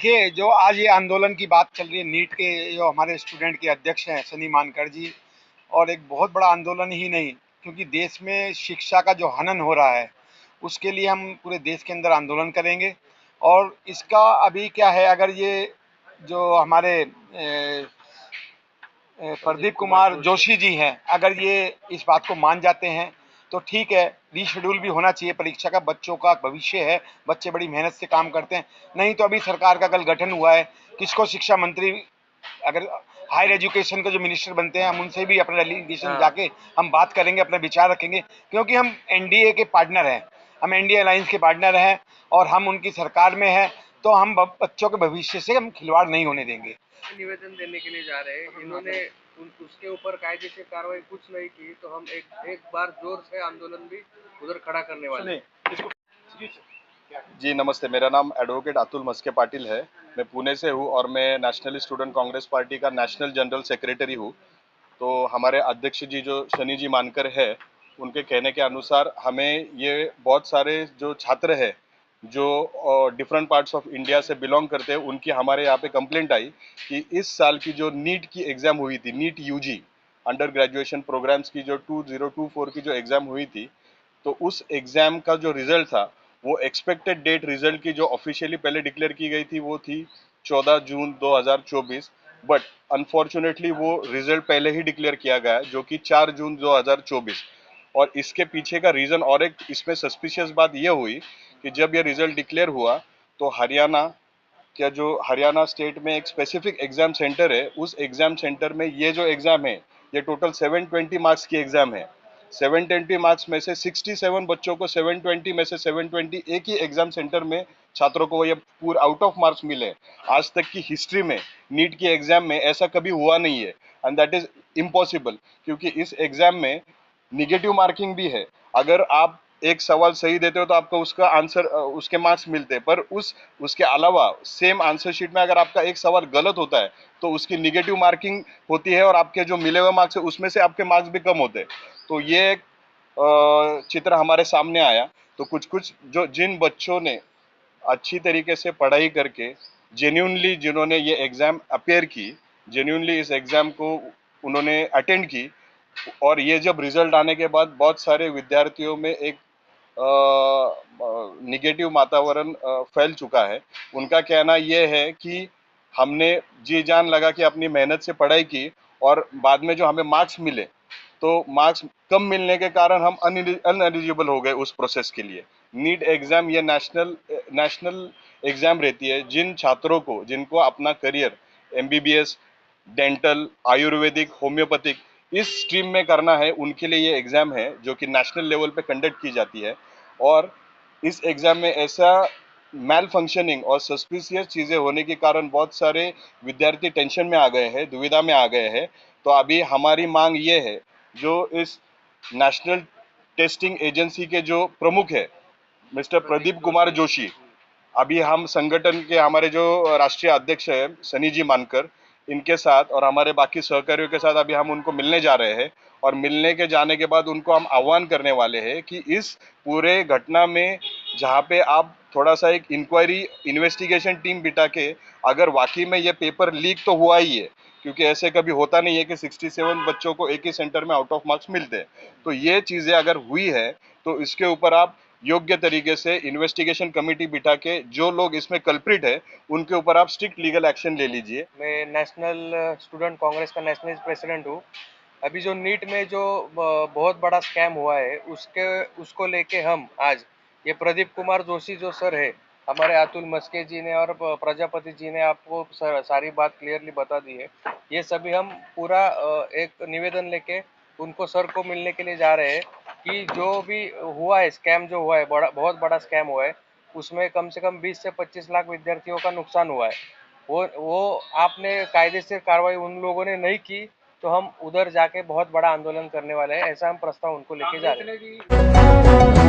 देखिए, जो आज ये आंदोलन की बात चल रही है, नीट के जो हमारे स्टूडेंट के अध्यक्ष हैं सनी मानकर जी, और एक बहुत बड़ा आंदोलन ही नहीं, क्योंकि देश में शिक्षा का जो हनन हो रहा है उसके लिए हम पूरे देश के अंदर आंदोलन करेंगे। और इसका अभी क्या है, अगर ये जो हमारे प्रदीप कुमार जोशी जी हैं, अगर ये इस बात को मान जाते हैं तो ठीक है, रीशेड्यूल भी होना चाहिए परीक्षा का। बच्चों का भविष्य है, बच्चे बड़ी मेहनत से काम करते हैं। नहीं तो अभी सरकार का कल गठन हुआ है, किसको शिक्षा मंत्री, अगर हायर एजुकेशन के जो मिनिस्टर बनते हैं, हम उनसे भी अपना डेलीगेशन जाके हम बात करेंगे, अपने विचार रखेंगे, क्योंकि हम एनडीए के पार्टनर हैं, हम एनडीए अलायंस के पार्टनर हैं और हम उनकी सरकार में हैं। तो हम बच्चों के भविष्य से हम खिलवाड़ नहीं होने देंगे। निवेदन देने के लिए जा रहे हैं, इन्होंने उसके ऊपर कायदे से कार्रवाई कुछ नहीं की, तो हम एक बार जोर से आंदोलन भी उधर खड़ा करने वाले हैं। जी नमस्ते, मेरा नाम एडवोकेट अतुल मस्के पाटिल है। मैं पुणे से हूँ और मैं नेशनल स्टूडेंट कांग्रेस पार्टी का नेशनल जनरल सेक्रेटरी हूँ। तो हमारे अध्यक्ष जी जो शनि जी मानकर है, उनके कहने के अनुसार हमें ये बहुत सारे जो छात्र हैं जो डिफरेंट पार्ट्स ऑफ इंडिया से बिलोंग करते हैं, उनकी हमारे यहाँ पे कंप्लेंट आई कि इस साल की जो नीट की एग्ज़ाम हुई थी, NEET UG under graduation programmes की जो 2024 की जो एग्ज़ाम हुई थी, तो उस एग्ज़ाम का जो रिज़ल्ट था, वो एक्सपेक्टेड डेट रिज़ल्ट की जो ऑफिशियली पहले डिक्लेयर की गई थी वो थी 14 जून 2024, बट अनफॉर्चुनेटली वो रिज़ल्ट पहले ही डिक्लेयर किया गया है, जो कि 4 जून 2024। और इसके पीछे का रीज़न और एक इसमें सस्पिशियस बात ये हुई कि जब ये रिज़ल्ट डिक्लेयर हुआ तो हरियाणा स्टेट में एक स्पेसिफिक एग्ज़ाम सेंटर है, उस एग्ज़ाम सेंटर में ये जो एग्ज़ाम है, ये टोटल 720 मार्क्स की एग्ज़ाम है। 720 मार्क्स में से 67 बच्चों को 720 में से 720 एक ही एग्जाम सेंटर में छात्रों को ये पूरे आउट ऑफ मार्क्स मिले। आज तक की हिस्ट्री में नीट की एग्जाम में ऐसा कभी हुआ नहीं है, एंड दैट इज इम्पॉसिबल, क्योंकि इस एग्जाम में निगेटिव मार्किंग भी है। अगर आप एक सवाल सही देते हो तो आपको उसका आंसर, उसके मार्क्स मिलते हैं, पर उसके अलावा सेम आंसर शीट में अगर आपका एक सवाल गलत होता है तो उसकी निगेटिव मार्किंग होती है और आपके जो मिले हुए मार्क्स है उसमें से आपके मार्क्स भी कम होते हैं। तो ये एक चित्र हमारे सामने आया। तो कुछ कुछ जो जिन बच्चों ने अच्छी तरीके से पढ़ाई करके जेन्यूनली जिन्होंने ये एग्ज़ाम अपेयर की, जेन्यूनली इस एग्ज़ाम को उन्होंने अटेंड की, और ये जब रिजल्ट आने के बाद बहुत सारे विद्यार्थियों में एक निगेटिव वातावरण फैल चुका है। उनका कहना यह है कि हमने जी जान लगा कि अपनी मेहनत से पढ़ाई की और बाद में जो हमें मार्क्स मिले, तो मार्क्स कम मिलने के कारण हम अनएलिजिबल हो गए उस प्रोसेस के लिए। नीट एग्ज़ाम ये नेशनल एग्ज़ाम रहती है। जिन छात्रों को, जिनको अपना career MBBS, dental, Ayurvedic, homeopathic इस स्ट्रीम में करना है, उनके लिए ये एग्ज़ाम है जो कि नेशनल लेवल पे कंडक्ट की जाती है। और इस एग्ज़ाम में ऐसा मैल फंक्शनिंग और सस्पिशियस चीज़ें होने के कारण बहुत सारे विद्यार्थी टेंशन में आ गए हैं, दुविधा में आ गए हैं। तो अभी हमारी मांग ये है, जो इस नेशनल टेस्टिंग एजेंसी के जो प्रमुख है मिस्टर प्रदीप कुमार जोशी, अभी हम संगठन के हमारे जो राष्ट्रीय अध्यक्ष है सनी जी मानकर, इनके साथ और हमारे बाकी सहकारियों के साथ अभी हम उनको मिलने जा रहे हैं। और मिलने के जाने के बाद उनको हम आह्वान करने वाले हैं कि इस पूरे घटना में जहाँ पे आप थोड़ा सा एक इंक्वायरी इन्वेस्टिगेशन टीम बिठा के, अगर वाकई में ये पेपर लीक तो हुआ ही है, क्योंकि ऐसे कभी होता नहीं है कि 67 बच्चों को एक ही सेंटर में आउट ऑफ मार्क्स मिलते हैं। तो ये चीज़ें अगर हुई है तो इसके ऊपर आप योग्य तरीके से इन्वेस्टिगेशन कमेटी बिठा के जो लोग इसमें कल्प्रिट है उनके ऊपर आप स्ट्रिक्ट लीगल एक्शन ले लीजिए। मैं नेशनल स्टूडेंट कांग्रेस का नेशनल प्रेसिडेंट हूँ। अभी जो नीट में जो बहुत बड़ा स्कैम हुआ है, उसको लेके हम आज ये प्रदीप कुमार जोशी जो सर है, हमारे अतुल मस्के जी ने और प्रजापति जी ने आपको सारी बात क्लियरली बता दी है। ये सभी हम पूरा एक निवेदन लेके उनको सर को मिलने के लिए जा रहे हैं कि जो भी हुआ है, स्कैम जो हुआ है, बहुत बड़ा स्कैम हुआ है, उसमें कम से कम 20 से 25 लाख विद्यार्थियों का नुकसान हुआ है। वो आपने कायदेसर कार्रवाई उन लोगों ने नहीं की, तो हम उधर जाके बहुत बड़ा आंदोलन करने वाले हैं। ऐसा हम प्रस्ताव उनको लेके जा रहे हैं।